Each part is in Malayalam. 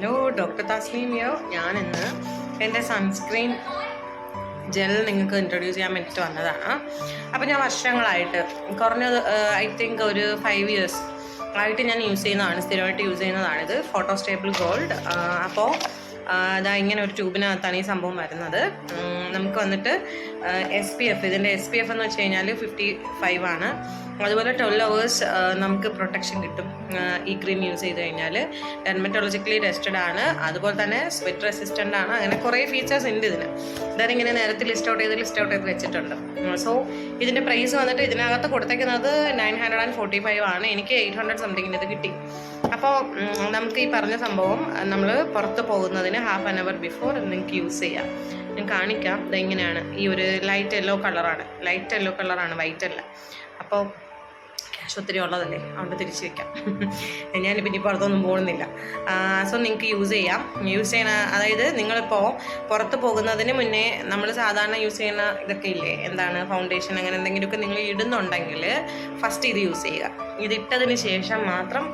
Hello, doctor താസ്ലീമിയോ. ഞാനിന്ന് എൻ്റെ സൺസ്ക്രീൻ ജെൽ നിങ്ങൾക്ക് ഇൻട്രൊഡ്യൂസ് ചെയ്യാൻ വേണ്ടിയിട്ട് വന്നതാണ്. അപ്പോൾ ഞാൻ വർഷങ്ങളായിട്ട് കുറഞ്ഞത് ഐ തിങ്ക് ഒരു 5 years ആയിട്ട് ഞാൻ യൂസ് ചെയ്യുന്നതാണ്, സ്ഥിരമായിട്ട് യൂസ് ചെയ്യുന്നതാണിത്. Photo stable gold. അപ്പോൾ അതാ ഇങ്ങനെ ഒരു ട്യൂബിനകത്താണ് ഈ സംഭവം വരുന്നത്. നമുക്ക് വന്നിട്ട് SPF, ഇതിൻ്റെ SPF എന്ന് വെച്ച് കഴിഞ്ഞാൽ 55 ആണ്. അതുപോലെ 12 hours നമുക്ക് പ്രൊട്ടക്ഷൻ കിട്ടും ഈ ക്രീം യൂസ് ചെയ്ത് കഴിഞ്ഞാൽ. ഡെർമറ്റോളജിക്കലി ടെസ്റ്റഡ് ആണ്, അതുപോലെ തന്നെ സ്വെറ്റ് റെസിസ്റ്റൻ്റ് ആണ്. അങ്ങനെ കുറേ ഫീച്ചേഴ്സ് ഉണ്ട് ഇതിന്. ഇതാണ് ഇങ്ങനെ നേരത്തെ ലിസ്റ്റ് ഔട്ട് ചെയ്ത് വെച്ചിട്ടുണ്ട്. സോ ഇതിൻ്റെ പ്രൈസ് വന്നിട്ട് ഇതിനകത്ത് കൊടുത്തേക്കുന്നത് 945 ആണ്. എനിക്ക് 800 സംതിങ്ങിന് ഇത് കിട്ടി. അപ്പോൾ നമുക്ക് ഈ പറഞ്ഞ സംഭവം നമ്മൾ പുറത്ത് പോകുന്നതിന് ½ an hour ബിഫോർ നിങ്ങൾക്ക് യൂസ് ചെയ്യാം. ഞാൻ കാണിക്കാം. ഇതെങ്ങനെയാണ്. ഈ ഒരു ലൈറ്റ് യെല്ലോ കളറാണ്, വൈറ്റ് അല്ല. അപ്പോൾ ക്യാഷ് ഒത്തിരി ഉള്ളതല്ലേ, അതുകൊണ്ട് തിരിച്ച് വയ്ക്കാം. ഞാനിപ്പോൾ ഇനി പുറത്തൊന്നും പോകുന്നില്ല. സോ നിങ്ങൾക്ക് യൂസ് ചെയ്യണ, അതായത് നിങ്ങളിപ്പോൾ പുറത്ത് പോകുന്നതിന് മുന്നേ നമ്മൾ സാധാരണ യൂസ് ചെയ്യുന്ന ഇതൊക്കെ ഇല്ലേ, എന്താണ് ഫൗണ്ടേഷൻ, അങ്ങനെ എന്തെങ്കിലുമൊക്കെ നിങ്ങൾ ഇടുന്നുണ്ടെങ്കിൽ ഫസ്റ്റ് ഇത് യൂസ് ചെയ്യുക. ഇതിട്ടതിന് ശേഷം മാത്രം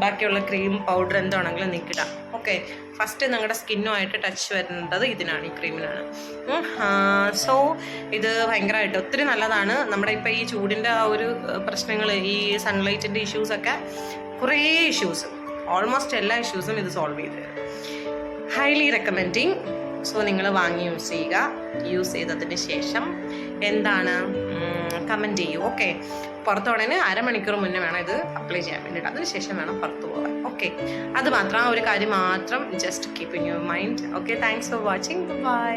ബാക്കിയുള്ള ക്രീം പൗഡർ എന്താണെങ്കിലും നിങ്ങൾക്ക് ഇടാം. ഓക്കെ, ഫസ്റ്റ് നിങ്ങളുടെ സ്കിന്നുമായിട്ട് ടച്ച് വരുന്നത് ഇതിനാണ്, ഈ ക്രീമിനാണ്. സോ ഇത് ഭയങ്കരമായിട്ട് ഒത്തിരി നല്ലതാണ്. നമ്മുടെ ഇപ്പോൾ ഈ ചൂടിൻ്റെ ആ ഒരു പ്രശ്നങ്ങൾ, ഈ സൺലൈറ്റിൻ്റെ ഇഷ്യൂസൊക്കെ, കുറേ ഇഷ്യൂസ്, ഓൾമോസ്റ്റ് എല്ലാ ഇഷ്യൂസും ഇത് സോൾവ് ചെയ്ത് തരും. Highly recommending. സോ നിങ്ങൾ വാങ്ങി യൂസ് ചെയ്യുക. യൂസ് ചെയ്തതിന് ശേഷം എന്താണ് കമൻറ്റ് ചെയ്യൂ. ഓക്കെ, പുറത്ത് പോകണേന് 1/2 മണിക്കൂർ മുന്നേ വേണം ഇത് അപ്ലൈ ചെയ്യാൻ വേണ്ടിയിട്ട്. അതിനുശേഷം വേണം പുറത്ത് പോകാൻ. ഓക്കെ, അത് മാത്രം, ആ ഒരു കാര്യം മാത്രം just keep in your mind. Okay, thanks for watching. By.